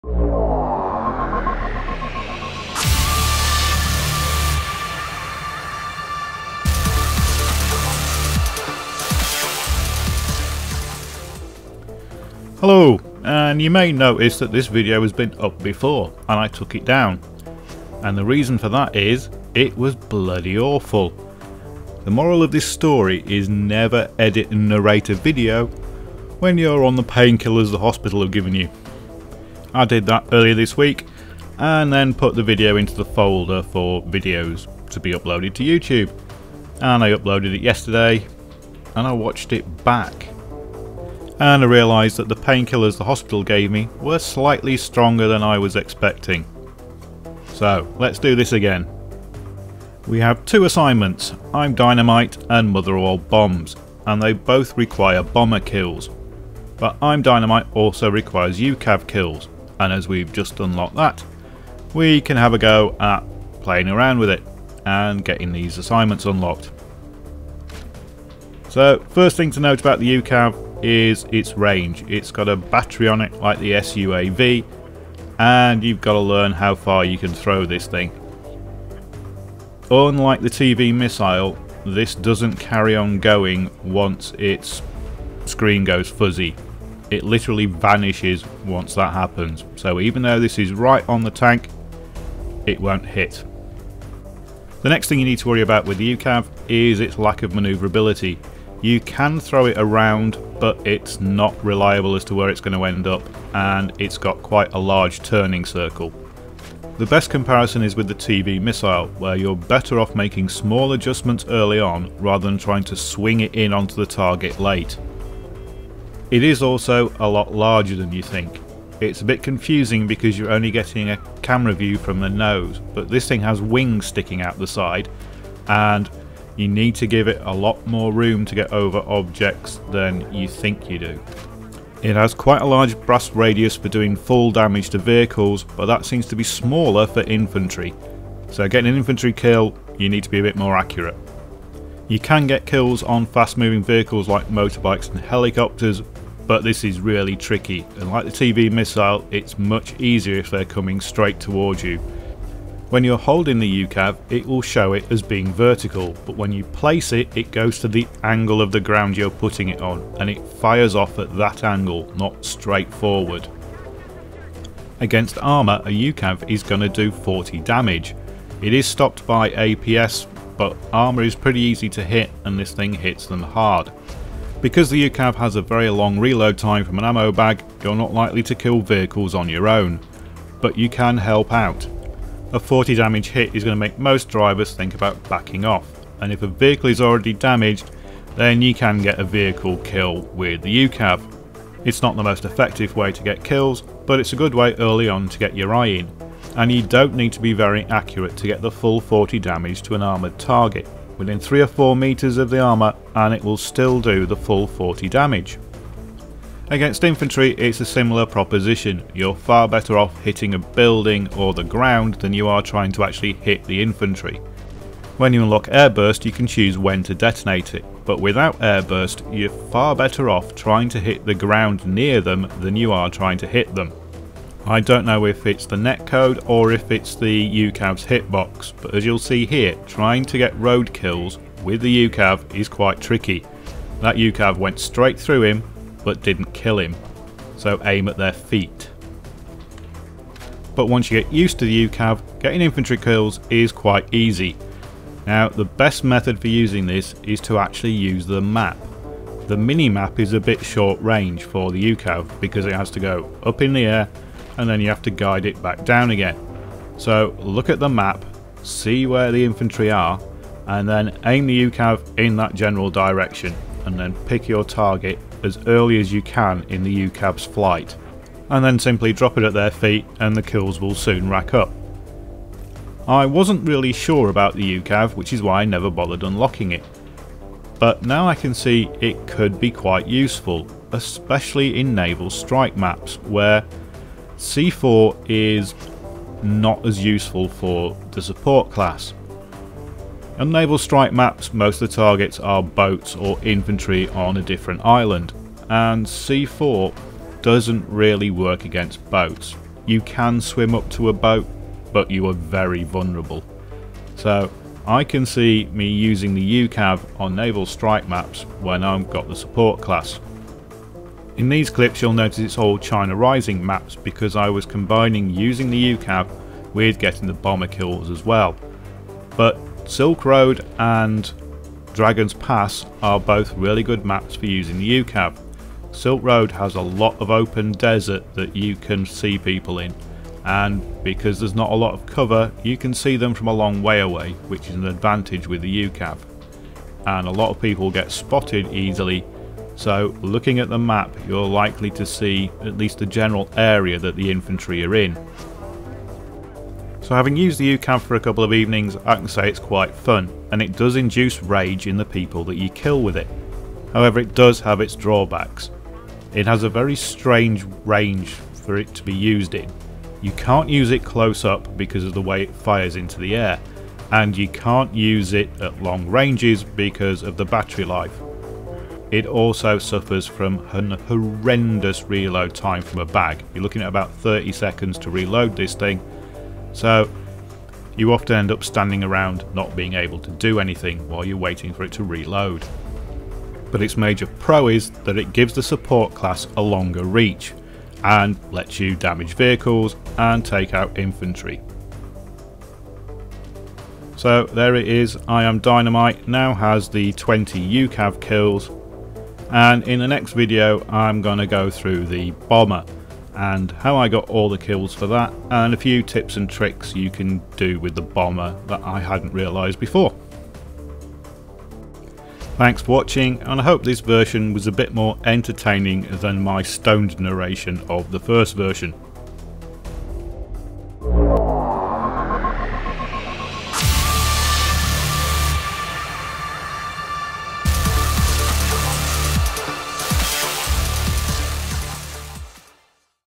Hello, and you may notice that this video has been up before and I took it down, and the reason for that is it was bloody awful. The moral of this story is never edit and narrate a video when you're on the painkillers the hospital have given you. I did that earlier this week and then put the video into the folder for videos to be uploaded to YouTube, and I uploaded it yesterday and I watched it back. And I realised that the painkillers the hospital gave me were slightly stronger than I was expecting. So let's do this again. We have two assignments, I'm Dynamite and Mother of All Bombs, and they both require bomber kills. But I'm Dynamite also requires UCAV kills, and as we've just unlocked that, we can have a go at playing around with it and getting these assignments unlocked. So first thing to note about the UCAV is its range. It's got a battery on it like the UCAV, and you've got to learn how far you can throw this thing. Unlike the TV missile, this doesn't carry on going once its screen goes fuzzy. It literally vanishes once that happens, so even though this is right on the tank, it won't hit. The next thing you need to worry about with the UCAV is its lack of manoeuvrability. You can throw it around, but it's not reliable as to where it's going to end up, and it's got quite a large turning circle. The best comparison is with the TV missile, where you're better off making small adjustments early on rather than trying to swing it in onto the target late. It is also a lot larger than you think. It's a bit confusing because you're only getting a camera view from the nose, but this thing has wings sticking out the side, and you need to give it a lot more room to get over objects than you think you do. It has quite a large blast radius for doing full damage to vehicles, but that seems to be smaller for infantry. So getting an infantry kill, you need to be a bit more accurate. You can get kills on fast moving vehicles like motorbikes and helicopters, but this is really tricky, and like the TV missile, it's much easier if they're coming straight towards you. When you're holding the UCAV, it will show it as being vertical, but when you place it, it goes to the angle of the ground you're putting it on, and it fires off at that angle, not straight forward. Against armour, a UCAV is going to do 40 damage. It is stopped by APS, but armour is pretty easy to hit, and this thing hits them hard. Because the UCAV has a very long reload time from an ammo bag, you're not likely to kill vehicles on your own, but you can help out. A 40 damage hit is going to make most drivers think about backing off, and if a vehicle is already damaged, then you can get a vehicle kill with the UCAV. It's not the most effective way to get kills, but it's a good way early on to get your eye in, and you don't need to be very accurate to get the full 40 damage to an armoured target. Within 3 or 4 meters of the armour, and it will still do the full 40 damage. Against infantry, it's a similar proposition. You're far better off hitting a building or the ground than you are trying to actually hit the infantry. When you unlock airburst, you can choose when to detonate it, but without airburst, you're far better off trying to hit the ground near them than you are trying to hit them. I don't know if it's the netcode or if it's the UCAV's hitbox, but as you'll see here, trying to get road kills with the UCAV is quite tricky. That UCAV went straight through him, but didn't kill him, so aim at their feet. But once you get used to the UCAV, getting infantry kills is quite easy. Now the best method for using this is to actually use the map. The mini map is a bit short range for the UCAV because it has to go up in the air and then you have to guide it back down again. So look at the map, see where the infantry are, and then aim the UCAV in that general direction, and then pick your target as early as you can in the UCAV's flight, and then simply drop it at their feet and the kills will soon rack up. I wasn't really sure about the UCAV, which is why I never bothered unlocking it, but now I can see it could be quite useful, especially in naval strike maps where C4 is not as useful for the support class. On naval strike maps, most of the targets are boats or infantry on a different island, and C4 doesn't really work against boats. you can swim up to a boat, but you are very vulnerable. So I can see me using the UCAV on naval strike maps when I've got the support class. In these clips you'll notice it's all China Rising maps because I was combining using the UCAV with getting the bomber kills as well. But Silk Road and Dragon's Pass are both really good maps for using the UCAV. Silk Road has a lot of open desert that you can see people in, and because there's not a lot of cover you can see them from a long way away, which is an advantage with the UCAV, and a lot of people get spotted easily, so looking at the map you're likely to see at least the general area that the infantry are in. So having used the UCAV for a couple of evenings, I can say it's quite fun, and it does induce rage in the people that you kill with it. However, it does have its drawbacks. It has a very strange range for it to be used in. You can't use it close up because of the way it fires into the air, and you can't use it at long ranges because of the battery life. It also suffers from an horrendous reload time from a bag. You're looking at about 30 seconds to reload this thing, so you often end up standing around not being able to do anything while you're waiting for it to reload. But its major pro is that it gives the support class a longer reach and lets you damage vehicles and take out infantry. So there it is, I Am Dynamite now has the 20 UCAV kills, and in the next video I'm going to go through the bomber and how I got all the kills for that, and a few tips and tricks you can do with the bomber that I hadn't realised before. Thanks for watching, and I hope this version was a bit more entertaining than my stoned narration of the first version.